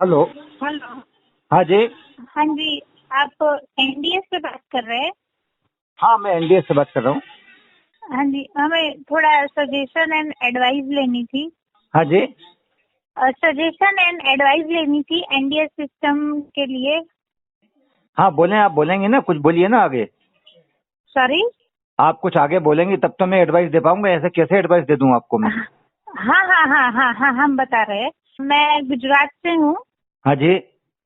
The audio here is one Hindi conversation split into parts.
हेलो। हेलो। हाँ जी। हाँ जी, आप एनडीएस से बात कर रहे हैं? हाँ, मैं एनडीएस से बात कर रहा हूँ। हाँ जी, हमें थोड़ा सजेशन एंड एडवाइस लेनी थी। हाँ जी। सजेशन एंड एडवाइस लेनी थी एनडीएस सिस्टम के लिए। हाँ बोलें, आप बोलेंगे ना, कुछ बोलिए ना आगे। सॉरी। आप कुछ आगे बोलेंगे तब तो मैं एडवाइस दे पाऊंगा, ऐसे कैसे एडवाइस दे दूँ आपको मैं। हाँ हाँ हाँ हाँ हाँ, हम बता रहे हैं। मैं गुजरात से हूँ हाँ जी।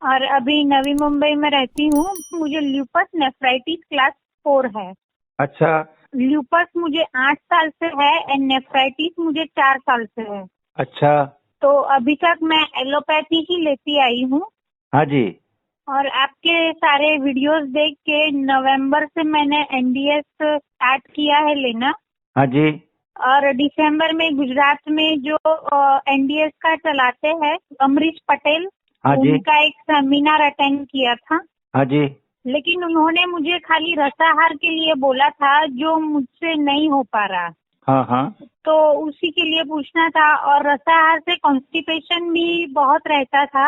और अभी नवी मुंबई में रहती हूँ। मुझे ल्यूपस नेफ्राइटिस क्लास 4 है। अच्छा। ल्यूपस मुझे 8 साल से है एंड नेफ्राइटिस मुझे 4 साल से है। अच्छा। तो अभी तक मैं एलोपैथी ही लेती आई हूँ हाँ जी। और आपके सारे वीडियोस देख के नवंबर से मैंने एनडीएस स्टार्ट किया है लेना। हाँ जी। और दिसंबर में गुजरात में जो एनडीएस का चलाते हैं अमरीश पटेल, हाँ जी। उनका एक सेमिनार अटेंड किया था। हाँ जी। लेकिन उन्होंने मुझे खाली रसाहार के लिए बोला था जो मुझसे नहीं हो पा रहा। हाँ हाँ। तो उसी के लिए पूछना था। और रसाहार से कॉन्स्टिपेशन भी बहुत रहता था।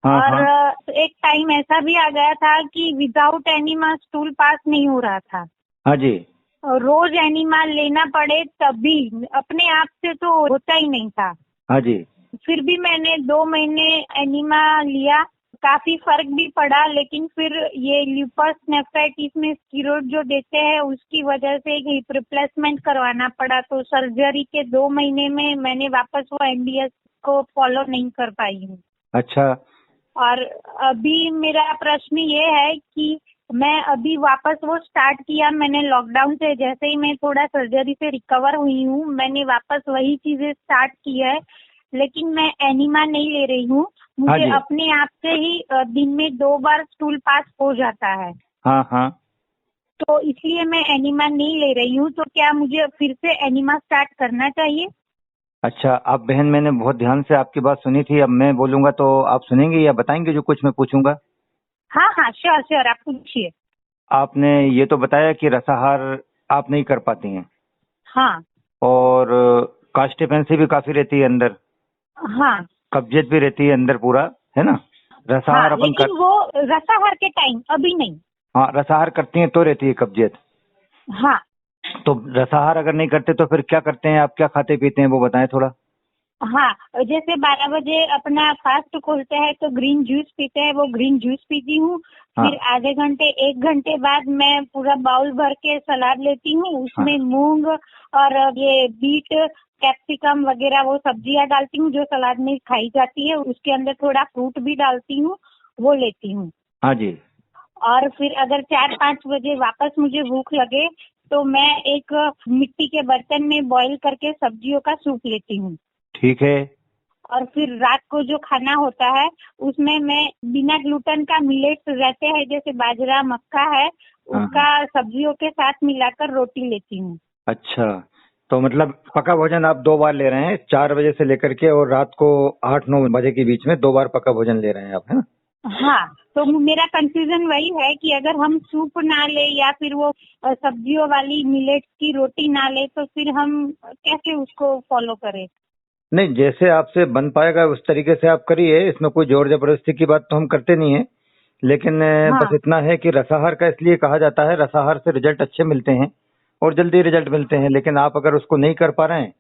हाँ और हाँ। एक टाइम ऐसा भी आ गया था कि विदाउट एनिमा स्टूल पास नहीं हो रहा था। हाँ जी। और रोज एनिमा लेना पड़े तभी, अपने आप से तो होता ही नहीं था। हाँ जी। फिर भी मैंने 2 महीने एनिमा लिया, काफी फर्क भी पड़ा। लेकिन फिर ये ल्यूपस नेफ्राइटिस में स्टीरॉयड जो देते हैं उसकी वजह से एक हिप रिप्लेसमेंट करवाना पड़ा। तो सर्जरी के 2 महीने में मैंने वापस वो एनडीएस को फॉलो नहीं कर पाई हूँ। अच्छा। और अभी मेरा प्रश्न ये है कि मैं अभी वापस वो स्टार्ट किया मैंने लॉकडाउन से। जैसे ही मैं थोड़ा सर्जरी से रिकवर हुई हूँ मैंने वापस वही चीजें स्टार्ट की है। लेकिन मैं एनिमा नहीं ले रही हूँ। हाँ मुझे जी। अपने आप से ही दिन में 2 बार स्टूल पास हो जाता है। हाँ हाँ। तो इसलिए मैं एनिमा नहीं ले रही हूँ। तो क्या मुझे फिर से एनिमा स्टार्ट करना चाहिए? अच्छा, आप बहन, मैंने बहुत ध्यान से आपकी बात सुनी थी। अब मैं बोलूंगा तो आप सुनेंगे या बताएंगे जो कुछ मैं पूछूंगा? हाँ हाँ, श्योर श्योर, आप पूछिए। आपने ये तो बताया कि रसाहार आप नहीं कर पाती हैं हाँ और कॉन्स्टिपेंसी भी काफी रहती है अंदर, हाँ कब्जियत भी रहती है अंदर पूरा, है ना? हाँ, रसाहार अपन कर लेकिन वो रसाहार के टाइम, अभी नहीं। हाँ, रसाहार करती हैं तो रहती है कब्जियत। हाँ तो रसाहार अगर नहीं करते तो फिर क्या करते हैं आप, क्या खाते पीते हैं वो बताएं थोड़ा। हाँ, जैसे 12 बजे अपना फास्ट खोलते हैं तो ग्रीन जूस पीते हैं, वो ग्रीन जूस पीती हूँ। फिर हाँ आधे घंटे 1 घंटे बाद मैं पूरा बाउल भर के सलाद लेती हूँ। हाँ। उसमें मूंग और ये बीट, कैप्सिकम वगैरह वो सब्जियां डालती हूँ जो सलाद में खाई जाती है। उसके अंदर थोड़ा फ्रूट भी डालती हूँ, वो लेती हूँ। हाँ जी। और फिर अगर 4-5 बजे वापस मुझे भूख लगे तो मैं एक मिट्टी के बर्तन में बॉईल करके सब्जियों का सूप लेती हूँ। ठीक है। और फिर रात को जो खाना होता है उसमें मैं बिना ग्लूटेन का मिलेट्स रहते हैं जैसे बाजरा, मक्का है, हाँ हाँ। उसका सब्जियों के साथ मिलाकर रोटी लेती हूँ। अच्छा, तो मतलब पका भोजन आप 2 बार ले रहे हैं, 4 बजे से लेकर के और रात को 8-9 बजे के बीच में 2 बार पका भोजन ले रहे हैं आप, है ना? हाँ, तो मेरा कंफ्यूजन वही है कि अगर हम सूप ना ले या फिर वो सब्जियों वाली मिलेट्स की रोटी ना ले तो फिर हम कैसे उसको फॉलो करें? नहीं, जैसे आपसे बन पाएगा उस तरीके से आप करिए, इसमें कोई जोर जबरदस्ती की बात तो हम करते नहीं है। लेकिन बस हाँ इतना है कि रसाहार का इसलिए कहा जाता है, रसाहार से रिजल्ट अच्छे मिलते हैं और जल्दी रिजल्ट मिलते हैं। लेकिन आप अगर उसको नहीं कर पा रहे हैं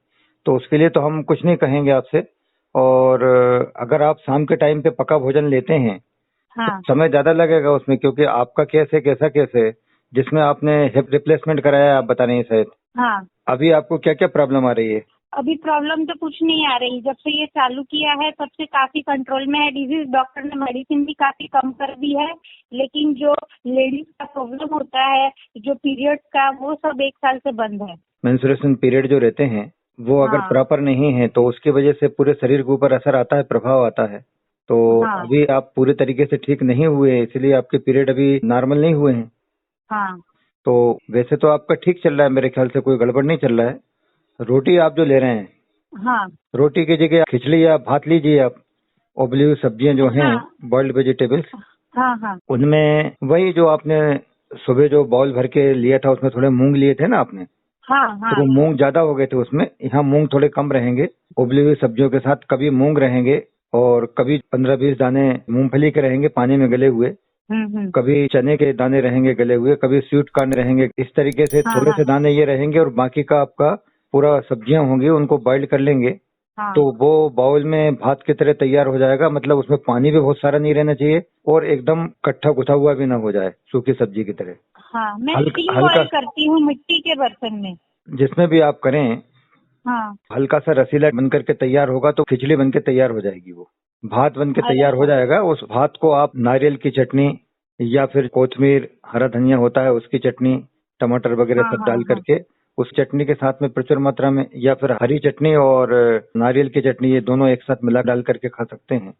तो उसके लिए तो हम कुछ नहीं कहेंगे आपसे। और अगर आप शाम के टाइम पे पका भोजन लेते हैं तो हाँ समय ज्यादा लगेगा उसमें, क्योंकि आपका केस एक ऐसा केस है जिसमें आपने हिप रिप्लेसमेंट कराया है, आप बता रहे हैं शायद। हाँ। अभी आपको क्या क्या प्रॉब्लम आ रही है? अभी प्रॉब्लम तो कुछ नहीं आ रही। जब से ये चालू किया है तब से काफी कंट्रोल में है डिजीज। डॉक्टर ने मेडिसिन भी काफी कम कर दी है। लेकिन जो लेडीज का प्रॉब्लम होता है, जो पीरियड्स का, वो सब 1 साल से बंद है। मेंस्ट्रुएशन पीरियड जो रहते हैं वो अगर हाँ प्रॉपर नहीं है तो उसकी वजह से पूरे शरीर के ऊपर असर आता है, प्रभाव आता है। तो हाँ अभी आप पूरे तरीके से ठीक नहीं हुए, इसलिए आपके पीरियड अभी नॉर्मल नहीं हुए हैं। हाँ तो वैसे तो आपका ठीक चल रहा है, मेरे ख्याल से कोई गड़बड़ नहीं चल रहा है। रोटी आप जो ले रहे हैं, हाँ रोटी की जगह खिचड़ी या भात लीजिए आप। उबली हुई सब्जियां जो हैं, हाँ बॉइल्ड वेजिटेबल्स, हाँ हाँ उनमें वही जो आपने सुबह जो बाउल भर के लिया था उसमें थोड़े मूंग लिए थे ना आपने, हाँ तो हाँ वो मूंग ज्यादा हो गए थे उसमें। यहाँ मूंग थोड़े कम रहेंगे, उबली हुई सब्जियों के साथ कभी मूंग रहेंगे, और कभी 15-20 दाने मूंगफली के रहेंगे पानी में गले हुए, कभी चने के दाने रहेंगे गले हुए, कभी स्वीट कॉर्न रहेंगे। इस तरीके से हाँ, थोड़े हाँ, से दाने ये रहेंगे और बाकी का आपका पूरा सब्जियां होंगी, उनको बॉइल कर लेंगे। हाँ, तो वो बाउल में भात की तरह तैयार हो जाएगा। मतलब उसमें पानी भी बहुत सारा नहीं रहना चाहिए और एकदम कट्ठा गुथा हुआ भी ना हो जाए, सूखी सब्जी की तरह। हाँ, मैं हल्का स्टीम हल्का बॉयल करती हूँ मिट्टी के बर्तन में। जिसमें भी आप करें, हाँ, हल्का सा रसीला बन करके तैयार होगा तो खिचड़ी बन के तैयार हो जाएगी। वो भात बन के तैयार हो अच्छा, जाएगा। उस भात को आप नारियल की चटनी या फिर कोथमीर, हरा धनिया होता है उसकी चटनी, टमाटर वगैरह हाँ, सब हाँ, डाल हाँ, करके उस चटनी के साथ में प्रचुर मात्रा में, या फिर हरी चटनी और नारियल की चटनी, ये दोनों एक साथ मिला डाल करके खा सकते हैं।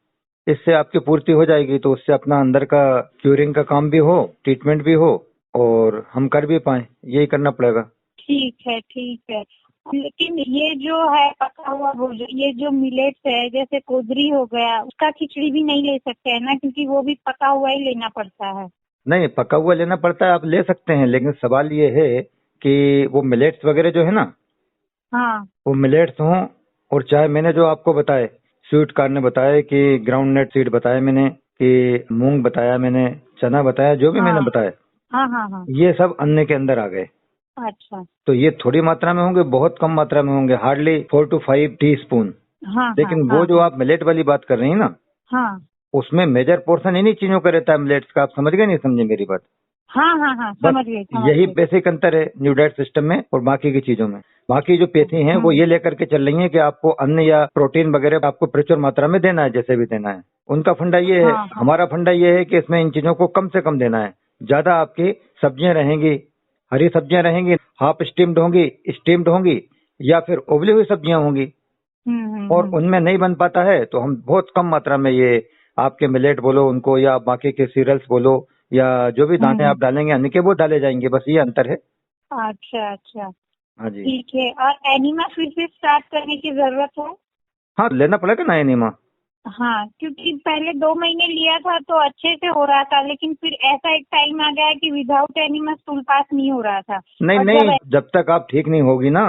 इससे आपकी पूर्ति हो जाएगी। तो उससे अपना अंदर का क्यूरिंग का काम भी हो, ट्रीटमेंट भी हो और हम कर भी पाए, यही करना पड़ेगा। ठीक है, ठीक है। लेकिन ये जो है पका हुआ भोजन, ये जो मिलेट्स है जैसे कोदरी हो गया, उसका खिचड़ी भी नहीं ले सकते हैं ना, क्योंकि वो भी पका हुआ ही लेना पड़ता है। नहीं, पका हुआ लेना पड़ता है, आप ले सकते हैं, लेकिन सवाल ये है कि वो मिलेट्स वगैरह जो है ना, हाँ, वो मिलेट्स हों, और चाहे मैंने जो आपको बताए, स्वीट कॉर्न ने बताया कि ग्राउंड नट सीड बताया मैंने, कि मूंग बताया मैंने, चना बताया, जो भी मैंने हाँ, बताया, हाँ, हाँ, हाँ, ये सब अन्न के अंदर आ गए। अच्छा, तो ये थोड़ी मात्रा में होंगे, बहुत कम मात्रा में होंगे, हार्डली 4 to 5 टीस्पून। हाँ, हाँ, लेकिन वो हाँ, जो हाँ, आप मिलेट वाली बात कर रही हैं ना, हाँ, उसमें मेजर पोर्शन इन्हीं चीजों का रहता है मिलेट्स का। आप समझ गए नहीं समझे मेरी बात? हाँ, हाँ, हाँ, बस समझ गई, समझ यही गई। बेसिक अंतर है न्यू डाइट सिस्टम में और बाकी की चीजों में। बाकी जो पेथी हैं वो ये लेकर के चल रही हैं कि आपको अन्न या प्रोटीन वगैरह आपको प्रचुर मात्रा में देना है, जैसे भी देना है। उनका फंडा ये है, हाँ, हाँ, हमारा फंडा ये है कि इसमें इन चीजों को कम से कम देना है। ज्यादा आपकी सब्जियां रहेंगी, हरी सब्जियां रहेंगी, हाफ स्टीम्ड होंगी या फिर उबली हुई सब्जियां होंगी, और उनमें नहीं बन पाता है तो हम बहुत कम मात्रा में ये आपके मिलेट बोलो उनको, या बाकी के सीरियल्स बोलो, या जो भी दाने आप डालेंगे अन्न के, वो डाले जाएंगे। बस ये अंतर है। अच्छा, अच्छा, हाँ जी। ठीक है। और एनिमा फिर से स्टार्ट करने की जरूरत है? हाँ, लेना पड़ेगा ना एनीमा। हाँ, क्योंकि पहले 2 महीने लिया था तो अच्छे से हो रहा था, लेकिन फिर ऐसा एक टाइम आ गया कि विदाउट एनिमा स्टूल पास नहीं हो रहा था। नहीं और नहीं, जब तक आप ठीक नहीं होगी ना,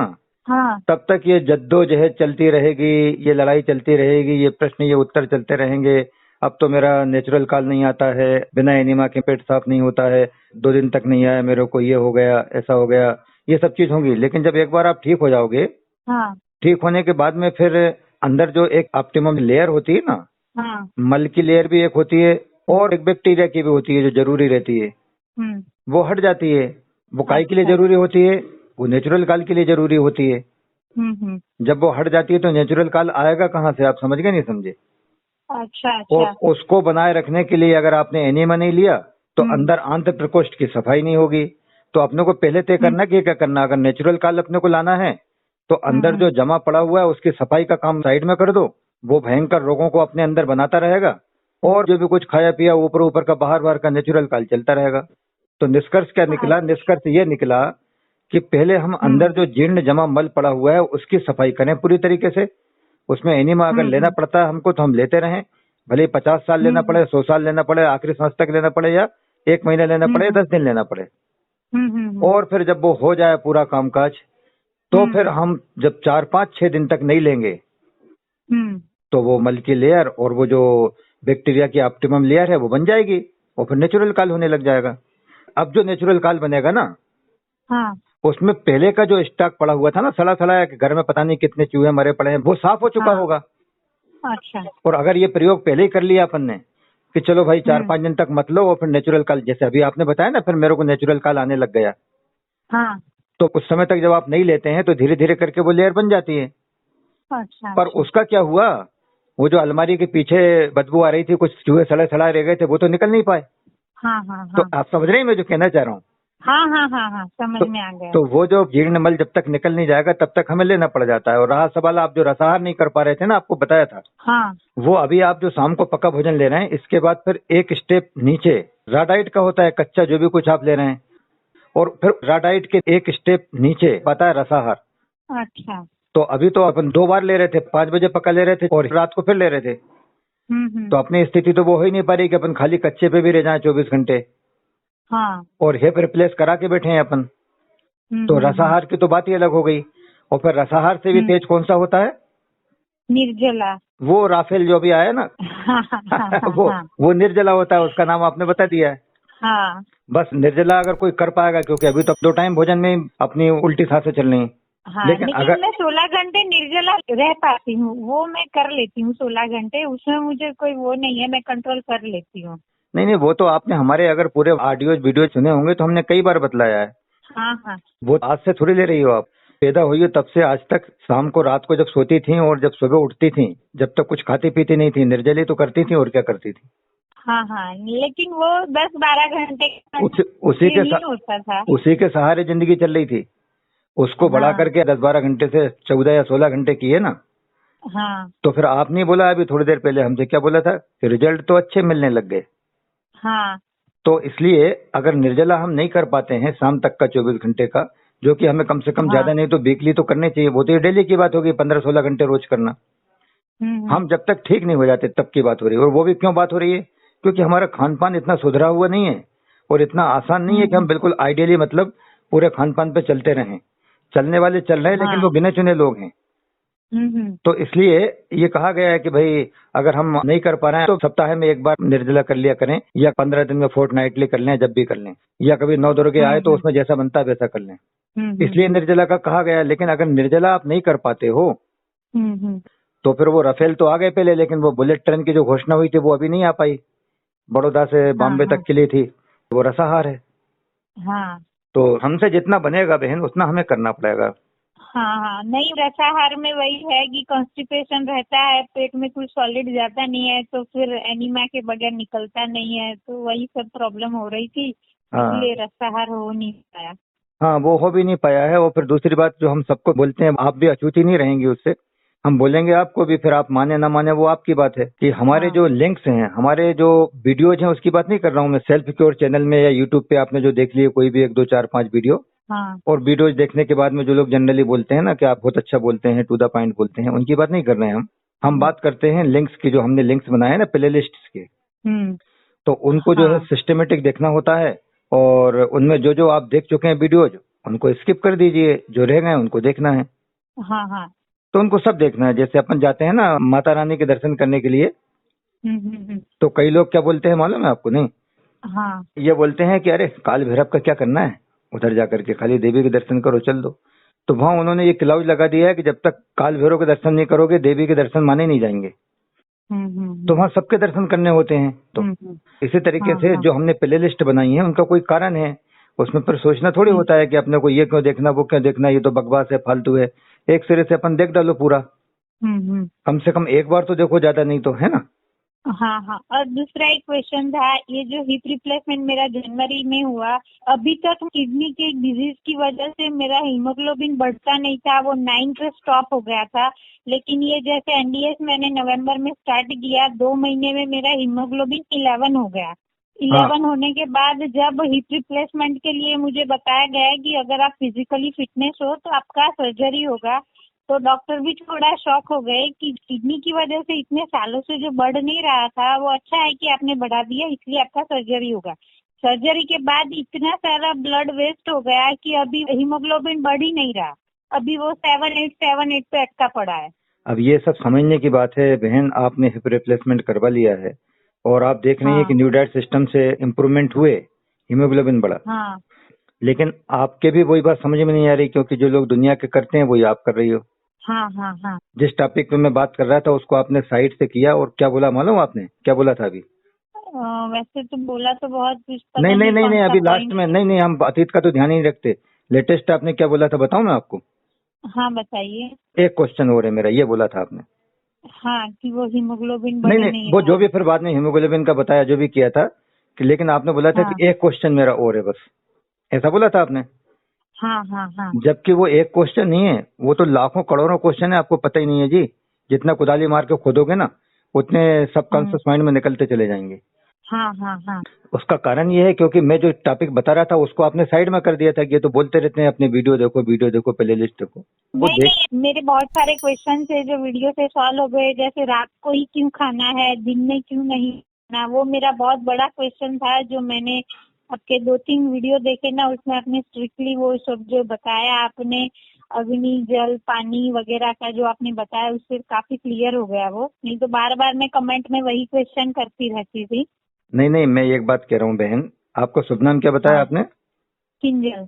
हाँ, तब तक ये जद्दोजहद चलती रहेगी, ये लड़ाई चलती रहेगी, ये प्रश्न ये उत्तर चलते रहेंगे। अब तो मेरा नेचुरल कॉल नहीं आता है, बिना एनीमा के पेट साफ नहीं होता है, 2 दिन तक नहीं आया मेरे को, ये हो गया, ऐसा हो गया, ये सब चीज होंगी। लेकिन जब एक बार आप ठीक हो जाओगे, हाँ, ठीक होने के बाद में फिर अंदर जो एक ऑप्टिमम लेयर होती है ना, हाँ, मल की लेयर भी एक होती है और एक बैक्टीरिया की भी होती है जो जरूरी रहती है, वो हट जाती है। वो काय के लिए अच्छा, जरूरी होती है? वो नेचुरल काल के लिए जरूरी होती है। हम्म, जब वो हट जाती है तो नेचुरल काल आएगा कहाँ से? आप समझ गए नहीं समझे? अच्छा, और अच्छा, उसको बनाए रखने के लिए अगर आपने एनीमा नहीं लिया तो हम्म, अंदर आंत प्रकोष्ठ की सफाई नहीं होगी। तो अपने को पहले तय करना कि क्या करना। अगर नेचुरल काल अपने को लाना है तो अंदर जो जमा पड़ा हुआ है उसकी सफाई का काम साइड में कर दो। वो भयंकर रोगों को अपने अंदर बनाता रहेगा और जो भी कुछ खाया पिया ऊपर ऊपर का बाहर बाहर का नेचुरल काल चलता रहेगा। तो निष्कर्ष क्या निकला? निष्कर्ष ये निकला कि पहले हम अंदर जो जीर्ण जमा मल पड़ा हुआ है उसकी सफाई करें पूरी तरीके से। उसमें एनीमा अगर लेना पड़ता है हमको तो हम लेते रहें, भले 50 साल लेना पड़े, 100 साल लेना पड़े, आखिरी सांस तक लेना पड़े, या 1 महीना लेना पड़े, 10 दिन लेना पड़े। और फिर जब वो हो जाए पूरा कामकाज तो फिर हम जब 4-5-6 दिन तक नहीं लेंगे तो वो मल की लेयर और वो जो बैक्टीरिया की ऑप्टिमम लेयर है वो बन जाएगी और फिर नेचुरल काल होने लग जाएगा। अब जो नेचुरल काल बनेगा ना, हाँ, उसमें पहले का जो स्टॉक पड़ा हुआ था ना, सड़ा सड़ा कि घर में पता नहीं कितने चूहे मरे पड़े हैं, वो साफ हो चुका होगा। अच्छा, और अगर ये प्रयोग पहले ही कर लिया अपन ने कि चलो भाई 4-5 दिन तक मत लो और फिर नेचुरल काल, जैसे अभी आपने बताया ना, फिर मेरे को नेचुरल काल आने लग गया, हाँ, तो कुछ समय तक जब आप नहीं लेते हैं तो धीरे धीरे करके वो लेयर बन जाती है। अच्छा, पर उसका क्या हुआ? वो जो अलमारी के पीछे बदबू आ रही थी, कुछ चूहे सड़े सड़ाए रह गए थे, वो तो निकल नहीं पाए। हाँ, हाँ, तो हाँ, आप समझ रहे हैं मैं जो कहना चाह रहा हूँ? हाँ, हाँ, हाँ, हाँ, समझ में आ गया। तो वो जो जीर्ण मल जब तक निकल नहीं जाएगा तब तक हमें लेना पड़ जाता है। और रहा सवाल आप जो रसाहार नहीं कर पा रहे थे ना, आपको बताया था, हाँ, वो अभी आप जो शाम को पक्का भोजन ले रहे हैं, इसके बाद फिर एक स्टेप नीचे रॉ डाइट का होता है, कच्चा जो भी कुछ आप ले रहे हैं, और फिर रॉ डाइट के एक स्टेप नीचे आता है रसाहार। अच्छा, तो अभी तो अपन 2 बार ले रहे थे, 5 बजे पक्का ले रहे थे और रात को फिर ले रहे थे। तो अपनी स्थिति तो वो हो ही नहीं पा रही कि अपन खाली कच्चे पे भी रह जाएं 24 घंटे हाँ, और हिप रिप्लेस करा के बैठे हैं अपन। तो रसाहार की तो बात ही अलग हो गई। और फिर रसाहार से भी तेज कौन सा होता है? निर्जला। वो राफेल जो अभी आया ना हाँ हाँ हाँ हाँ हाँ वो निर्जला होता है, उसका नाम आपने बता दिया है। हाँ बस निर्जला अगर कोई कर पाएगा, क्योंकि अभी तो 2 टाइम भोजन में ही अपनी उल्टी सांसें चल रही हैं। हाँ, लेकिन लेकिन अगर मैं 16 घंटे निर्जला रह पाती हूँ, वो मैं कर लेती हूँ 16 घंटे, उसमें मुझे कोई वो नहीं है, मैं कंट्रोल कर लेती हूँ। नहीं नहीं, वो तो आपने हमारे अगर पूरे ऑडियो वीडियो सुने होंगे तो हमने कई बार बतलाया है। हाँ हाँ वो आज से थोड़ी ले रही हो आप, पैदा हुई हो तब से आज तक शाम को रात को जब सोती थी और जब सुबह उठती थी, जब तक कुछ खाती पीती नहीं थी, निर्जली तो करती थी और क्या करती थी। हाँ हाँ, लेकिन वो 10-12 घंटे उसी के नहीं होता था। उसी के सहारे जिंदगी चल रही थी। उसको बढ़ा हाँ करके 10-12 घंटे से 14 या 16 घंटे किए ना। हाँ तो फिर आपने बोला अभी थोड़ी देर पहले हमसे, क्या बोला था कि रिजल्ट तो अच्छे मिलने लग गए। हाँ तो इसलिए अगर निर्जला हम नहीं कर पाते हैं शाम तक का 24 घंटे का, जो कि हमें कम से कम हाँ। ज्यादा नहीं तो वीकली तो करने चाहिए, वो तो ये डेली की बात होगी 15-16 घंटे रोज करना। हम्म। हम जब तक ठीक नहीं हो जाते तब की बात हो रही है। और वो भी क्यों बात हो रही है, क्योंकि हमारा खान पान इतना सुधरा हुआ नहीं है और इतना आसान नहीं है कि हम हम्म। बिल्कुल आइडियली मतलब पूरे खान पान पे चलते रहें। चलने वाले चल रहे हैं, लेकिन हाँ। वो गिने चुने लोग हैं। हम्म। तो इसलिए ये कहा गया है कि भाई अगर हम नहीं कर पा रहे हैं तो सप्ताह में एक बार निर्जला कर लिया करें, या 15 दिन में फोर्टनाइटली कर लें, जब भी कर लें, या कभी 9 दुर्गे आए तो उसमें जैसा बनता है वैसा कर लें। इसलिए निर्जला का कहा गया है। लेकिन अगर निर्जला आप नहीं कर पाते हो तो फिर वो राफेल तो आ गए पहले, लेकिन वो बुलेट ट्रेन की जो घोषणा हुई थी वो अभी नहीं आ पाई। बड़ौदा से हाँ बॉम्बे तक हाँ के लिए थी, वो रसाहार है। हाँ तो हमसे जितना बनेगा बहन उतना हमें करना पड़ेगा। हाँ हाँ, नहीं रसाहार में वही है कि कॉन्स्टिपेशन रहता है, पेट में कुछ सॉलिड जाता नहीं है, तो फिर एनीमा के बगैर निकलता नहीं है, तो वही सब प्रॉब्लम हो रही थी, हाँ इसलिए रसाहार हो नहीं पाया। हाँ, वो हो भी नहीं पाया है। और फिर दूसरी बात जो हम सबको बोलते हैं, आप भी अछूती नहीं रहेंगी उससे, हम बोलेंगे आपको भी, फिर आप माने ना माने वो आपकी बात है। कि हमारे हाँ जो लिंक्स हैं, हमारे जो वीडियोज हैं, उसकी बात नहीं कर रहा हूँ मैं। सेल्फ क्योर चैनल में या यूट्यूब पे आपने जो देख लिए कोई भी 1 2 4 5 वीडियो, हाँ और वीडियोज देखने के बाद में जो लोग जनरली बोलते हैं ना कि आप बहुत अच्छा बोलते हैं, टू द पॉइंट बोलते हैं, उनकी बात नहीं कर रहे हैं हम बात करते हैं लिंक्स की, जो हमने लिंक्स बनाए हैं ना प्ले लिस्ट के। हम्म। तो उनको जो है हाँ सिस्टमेटिक देखना होता है, और उनमें जो जो आप देख चुके हैं वीडियोज उनको स्किप कर दीजिए, जो रह गए उनको देखना है। हाँ हाँ। तो उनको सब देखना है। जैसे अपन जाते हैं ना माता रानी के दर्शन करने के लिए, तो कई लोग क्या बोलते हैं मालूम है आपको? नहीं, हाँ ये बोलते हैं कि अरे काल भैरव का क्या करना है, उधर जाकर के खाली देवी के दर्शन करो चल दो। तो वहां उन्होंने ये क्लाउज लगा दिया है कि जब तक काल भैरव के दर्शन नहीं करोगे देवी के दर्शन माने नहीं जाएंगे। तो वहां सबके दर्शन करने होते हैं। तो इसी तरीके से जो हमने प्ले लिस्ट बनाई है उनका कोई कारण है, उसमें पर सोचना थोड़ी होता है कि अपने को ये क्यों देखना वो क्यों देखना, ये तो बकवास है, फालतू है। एक सिरे से अपन देख डालो पूरा, कम से कम एक बार तो देखो, ज्यादा नहीं तो, है ना। हाँ हाँ। और दूसरा एक क्वेश्चन था, ये जो हिप रिप्लेसमेंट मेरा जनवरी में हुआ, अभी तक किडनी के डिजीज की वजह से मेरा हीमोग्लोबिन बढ़ता नहीं था, वो 9 पे स्टॉप हो गया था। लेकिन ये जैसे एनडीएस मैंने नवंबर में स्टार्ट किया, 2 महीने में मेरा हीमोग्लोबिन 11 हो गया। 11 होने के बाद जब हिप रिप्लेसमेंट के लिए मुझे बताया गया है कि अगर आप फिजिकली फिटनेस हो तो आपका सर्जरी होगा, तो डॉक्टर भी थोड़ा शॉक हो गए कि किडनी की वजह से इतने सालों से जो बढ़ नहीं रहा था वो अच्छा है कि आपने बढ़ा दिया, इसलिए आपका सर्जरी होगा। सर्जरी के बाद इतना सारा ब्लड वेस्ट हो गया कि अभी हीमोग्लोबिन बढ़ ही नहीं रहा, अभी वो 7.8 पे अटका पड़ा है। अब ये सब समझने की बात है बहन, आपने हिप रिप्लेसमेंट करवा लिया है और आप देख रही हैं कि न्यू डाइट सिस्टम से इम्प्रूवमेंट हुए, हीमोग्लोबिन बढ़ा। हाँ लेकिन आपके भी वही बात समझ में नहीं आ रही, क्योंकि जो लोग दुनिया के करते हैं वही आप कर रही हो। हाँ हाँ हाँ। जिस टॉपिक पे मैं बात कर रहा था उसको आपने साइड से किया, और क्या बोला मालूम आपने? क्या बोला था अभी? वैसे तो बोला तो बहुत कुछ, पता नहीं नहीं नहीं कौन नहीं, सा अभी लास्ट पॉइंट। में नहीं नहीं, हम अतीत का तो ध्यान ही नहीं रखते। लेटेस्ट आपने क्या बोला था बताऊं मैं आपको? हाँ बताइए। एक क्वेश्चन और है मेरा, ये बोला था आपने। हाँ, कि वो हीमोग्लोबिन नहीं बढ़ नहीं, नहीं वो रहा जो है। भी फिर बाद में हीमोग्लोबिन का बताया, जो भी किया था कि, लेकिन आपने बोला था हाँ कि एक क्वेश्चन मेरा और है बस, ऐसा बोला था आपने। हाँ हाँ हाँ जबकि वो एक क्वेश्चन नहीं है, वो तो लाखों करोड़ों क्वेश्चन है, आपको पता ही नहीं है जी। जितना कुदाली मार के खोदोगे ना उतने सबकॉन्शियस माइंड में निकलते चले जाएंगे। हाँ हाँ हाँ। उसका कारण ये है क्योंकि मैं जो टॉपिक बता रहा था उसको आपने साइड में कर दिया था कि ये तो बोलते रहते हैं, अपने वीडियो देखो प्ले लिस्ट देखो। वो नहीं नहीं, मेरे बहुत सारे क्वेश्चन थे जो वीडियो से सॉल्व हो गए, जैसे रात को ही क्यों खाना है, दिन में क्यों नहीं खाना, वो मेरा बहुत बड़ा क्वेश्चन था, जो मैंने आपके 2-3 वीडियो देखे ना, उसमें आपने स्ट्रिक्टली वो सब जो बताया आपने। अग्नि जल पानी वगैरह का जो आपने बताया उससे काफी क्लियर हो गया वो, नहीं तो बार बार मैं कमेंट में वही क्वेश्चन करती रहती थी। नहीं, मैं एक बात कह रहा हूँ बहन, आपका शुभ नाम क्या बताया हाँ, आपने? किंजल।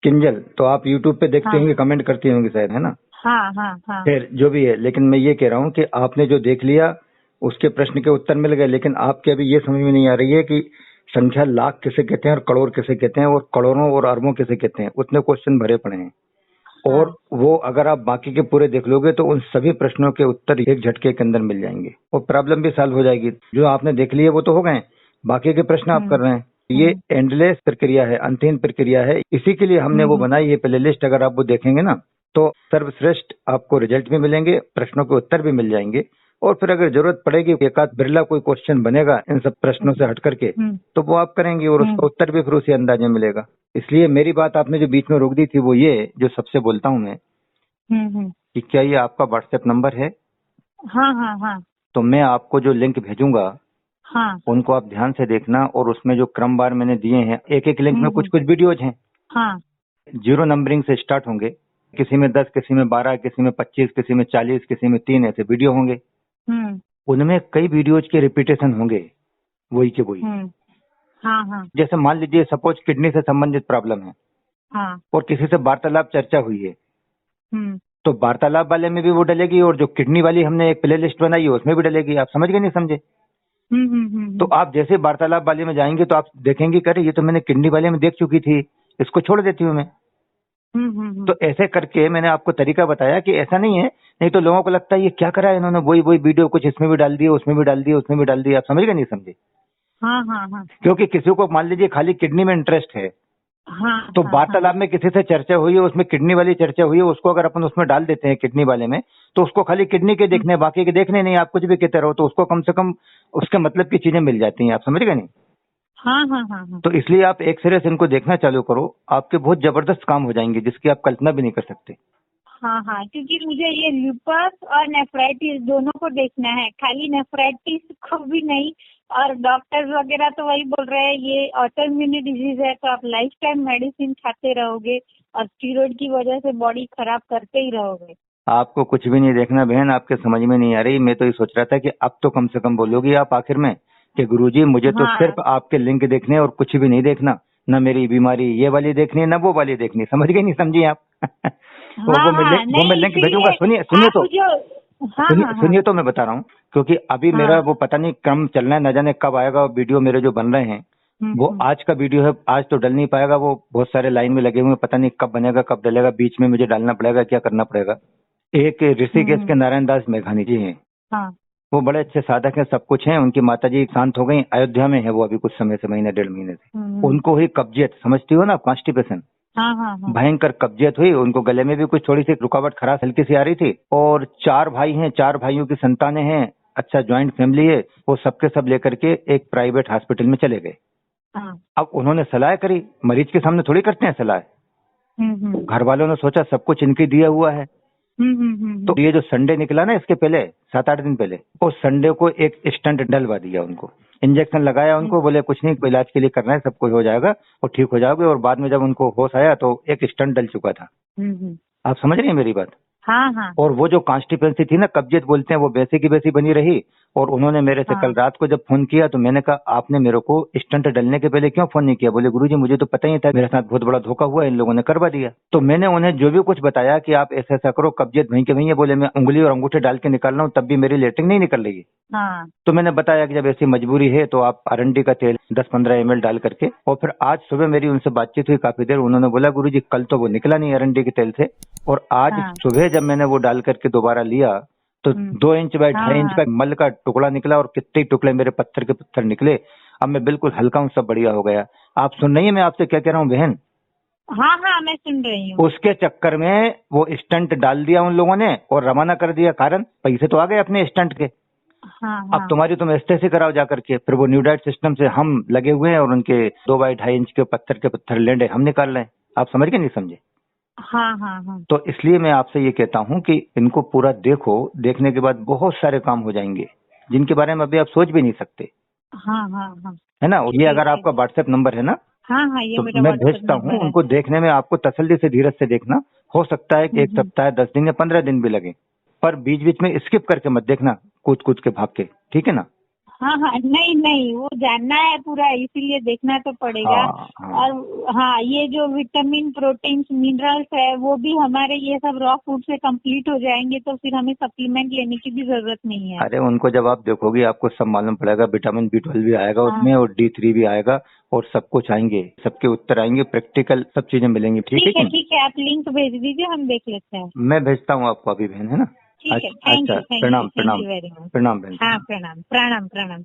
किंजल। तो आप यूट्यूब पे देखते हाँ होंगे, कमेंट करती होंगी शायद, है ना? हाँ हाँ हाँ। खैर जो भी है, लेकिन मैं ये कह रहा हूँ कि आपने जो देख लिया उसके प्रश्न के उत्तर मिल गए, लेकिन आपके अभी ये समझ में नहीं आ रही है कि संख्या लाख किसे कहते हैं और करोड़ किसे कहते हैं और करोड़ों और अरबों किसे कहते हैं। उतने क्वेश्चन भरे पड़े हैं, और हाँ वो अगर आप बाकी के पूरे देख लोगे तो उन सभी प्रश्नों के उत्तर एक झटके के अंदर मिल जाएंगे और प्रॉब्लम भी सॉल्व हो जाएगी। जो आपने देख लिए वो तो हो गए, बाकी के प्रश्न आप कर रहे हैं। ये एंडलेस प्रक्रिया है, अंतिम प्रक्रिया है। इसी के लिए हमने वो बनाई है प्ले लिस्ट। अगर आप वो देखेंगे ना तो सर्वश्रेष्ठ आपको रिजल्ट भी मिलेंगे, प्रश्नों के उत्तर भी मिल जाएंगे, और फिर अगर जरूरत पड़ेगी एक आध बिरला कोई क्वेश्चन बनेगा इन सब प्रश्नों से हट करके, तो वो आप करेंगे और उसका उत्तर भी फिर उसी अंदाज में मिलेगा। इसलिए मेरी बात आपने जो बीच में रोक दी थी वो ये जो सबसे बोलता हूँ मैं कि क्या ये आपका व्हाट्सएप नंबर है? हाँ हाँ हाँ तो मैं आपको जो लिंक भेजूंगा हाँ उनको आप ध्यान से देखना, और उसमें जो क्रमवार मैंने दिए हैं, एक एक लिंक में कुछ कुछ वीडियोज हैं। हाँ 0 नंबरिंग से स्टार्ट होंगे, किसी में 10, किसी में 12, किसी में 25, किसी में 40, किसी में 3, ऐसे वीडियो होंगे। उनमें कई वीडियोज के रिपीटेशन होंगे, वही के वही। हाँ हाँ जैसे मान लीजिए सपोज किडनी से संबंधित प्रॉब्लम है हाँ और किसी से वार्तालाप चर्चा हुई है, तो वार्तालाप वाले में भी वो डलेगी, और जो किडनी वाली हमने एक प्ले लिस्ट बनाई है उसमें भी डलेगी। आप समझ गए नहीं समझे? तो आप जैसे वार्तालाप वाले में जाएंगे तो आप देखेंगे करे ये तो मैंने किडनी वाले में देख चुकी थी, इसको छोड़ देती हूँ मैं। तो ऐसे करके मैंने आपको तरीका बताया कि ऐसा नहीं है, नहीं तो लोगों को लगता है ये क्या करा है इन्होंने, वही वही वीडियो कुछ इसमें भी डाल दिए, उसमें भी डाल दिए, उसमें भी डाल दिए। आप समझ गए नहीं समझे? हाँ हाँ हाँ क्योंकि किसी को मान लीजिए खाली किडनी में इंटरेस्ट है, हाँ तो वार्तालाप में किसी से चर्चा हुई है, उसमें किडनी वाली चर्चा हुई है, उसको अगर अपन उसमें डाल देते हैं किडनी वाले में, तो उसको खाली किडनी के देखने, बाकी के देखने नहीं, आप कुछ भी कहते रहो, तो उसको कम से कम उसके मतलब की चीजें मिल जाती हैं। आप समझ गए नहीं? हाँ हाँ हाँ। तो इसलिए आप एक सिरे से इनको देखना चालू करो, आपके बहुत जबरदस्त काम हो जाएंगे जिसकी आप कल्पना भी नहीं कर सकते। हाँ हाँ, क्योंकि मुझे ये ल्यूपस और नेफ्राइटिस दोनों को देखना है, खाली नेफ्राइटिस को भी नहीं। और डॉक्टर्स वगैरह तो वही बोल रहे हैं ये ऑटोइम्यून डिजीज है, तो आप लाइफ टाइम मेडिसिन खाते रहोगे और स्टीरॉयड की वजह से बॉडी खराब करते ही रहोगे। आपको कुछ भी नहीं देखना बहन, आपके समझ में नहीं आ रही। मैं तो ये सोच रहा था कि अब तो कम से कम बोलोगी आप आखिर में कि गुरुजी मुझे तो सिर्फ आपके लिंक देखने और कुछ भी नहीं देखना, न मेरी बीमारी ये वाली देखनी है, न वो वाली देखनी। समझ गए नहीं समझी आप? वो मैं लिंक भेजूंगा। सुनिए तो मैं बता रहा हूँ, क्योंकि अभी मेरा वो पता नहीं क्रम चलना है, न जाने कब आएगा वीडियो मेरे जो बन रहे हैं। वो आज का वीडियो है, आज तो डल नहीं पाएगा, वो बहुत सारे लाइन में लगे हुए, पता नहीं कब बनेगा कब डलेगा, बीच में मुझे डालना पड़ेगा, क्या करना पड़ेगा। एक ऋषिकेश के नारायण दास मेघानी जी हैं, वो बड़े अच्छे साधक हैं, सब कुछ हैं। उनकी माताजी शांत हो गई, अयोध्या में है वो अभी कुछ समय से, महीने 1.5 महीने से। उनको ही कब्जियत, समझती हो ना, कॉन्स्टिपेशन, भयंकर कब्जियत हुई उनको, गले में भी कुछ थोड़ी सी रुकावट खराश हल्की सी आ रही थी। और 4 भाई हैं, 4 भाइयों की संतानें हैं, अच्छा ज्वाइंट फैमिली है। वो सबके सब लेकर के एक प्राइवेट हॉस्पिटल में चले गए। अब उन्होंने सलाह करी, मरीज के सामने थोड़ी करते हैं सलाह। घर वालों ने सोचा सब कुछ इनके दिया हुआ है। तो ये जो संडे निकला ना इसके पहले 7-8 दिन पहले, उस संडे को एक स्टंट डलवा दिया उनको, इंजेक्शन लगाया उनको, बोले कुछ नहीं, इलाज के लिए करना है, सब कुछ हो जाएगा और ठीक हो जाओगे। और बाद में जब उनको होश आया तो एक स्टंट डल चुका था। आप समझ रहे हैं मेरी बात? हाँ। और वो जो कॉन्स्टिपेंसी थी ना, कब्जियत बोलते हैं, वो वैसे की वैसी बनी रही। और उन्होंने मेरे से कल रात को जब फोन किया तो मैंने कहा आपने मेरे को स्टंट डलने के पहले क्यों फोन नहीं किया? बोले गुरुजी मुझे तो पता ही था, मेरे साथ बहुत बड़ा धोखा हुआ, इन लोगों ने करवा दिया। तो मैंने उन्हें जो भी कुछ बताया कि आप ऐसा ऐसा करो, कब्जियत वहीं के वहीं है। बोले मैं उंगली और अंगूठे डाल के निकाल रहा हूँ तब भी मेरी लेटरिन नहीं निकल रही है। तो मैंने बताया कि जब ऐसी मजबूरी है तो आप अरंडी का तेल 10-15 ml डाल करके। और फिर आज सुबह मेरी उनसे बातचीत हुई काफी देर, उन्होंने बोला गुरुजी कल तो वो निकला नहीं अरंडी के तेल से, और आज सुबह जब मैंने वो डाल करके दोबारा लिया तो 2 इंच बाय 2.5 इंच का मल का टुकड़ा निकला, और कितने टुकड़े मेरे पत्थर के पत्थर निकले। अब मैं बिल्कुल हल्का हूँ, सब बढ़िया हो गया। आप सुन रही है मैं आपसे क्या कह रहा हूँ बहन? हाँ मैं सुन रही हूँ। उसके चक्कर में वो स्टंट डाल दिया उन लोगों ने और रवाना कर दिया, कारण पैसे तो आ गए अपने स्टंट के। अब तुम्हारी तुम एस्टेसी कराओ जाकर के। फिर वो न्यूडाइट सिस्टम से हम लगे हुए हैं और उनके 2 बाय 2.5 इंच के पत्थर लेंडे हम निकाल रहे हैं। आप समझ के नहीं समझे? हाँ। तो इसलिए मैं आपसे ये कहता हूँ कि इनको पूरा देखो, देखने के बाद बहुत सारे काम हो जाएंगे जिनके बारे में अभी आप सोच भी नहीं सकते। हाँ। है ना? ये अगर आपका व्हाट्सएप नंबर है ना, हाँ ये तो मेरा मैं भेजता हूँ उनको, देखने में आपको तसल्ली से धीरज से देखना, हो सकता है कि एक सप्ताह 10 दिन या 15 दिन भी लगे, पर बीच बीच में स्किप करके मत देखना, कूद कूद के भाग के, ठीक है ना। हाँ हाँ, नहीं नहीं, वो जानना है पूरा, इसीलिए देखना तो पड़ेगा। हाँ। और हाँ, ये जो विटामिन, प्रोटीन्स, मिनरल्स है वो भी हमारे ये सब रॉ फूड से कंप्लीट हो जाएंगे, तो फिर हमें सप्लीमेंट लेने की भी जरूरत नहीं है। अरे उनको जब आप देखोगे आपको सब मालूम पड़ेगा, विटामिन B12 भी आएगा हाँ। उसमें, और D3 भी आएगा, और सब कुछ आएंगे, सबके उत्तर आएंगे, प्रैक्टिकल सब चीजें मिलेंगी, ठीक है कि नहीं? ठीक है, आप लिंक भेज दीजिए, हम देख लेते हैं। मैं भेजता हूँ आपको अभी बहन, है ना। ठीक है, थैंक अच्छा, यू, थैंक प्रणाम यू, थैंक प्रणाम यू वेरी मच। प्रणाम बहन। हाँ, प्रणाम प्रणाम प्रणाम।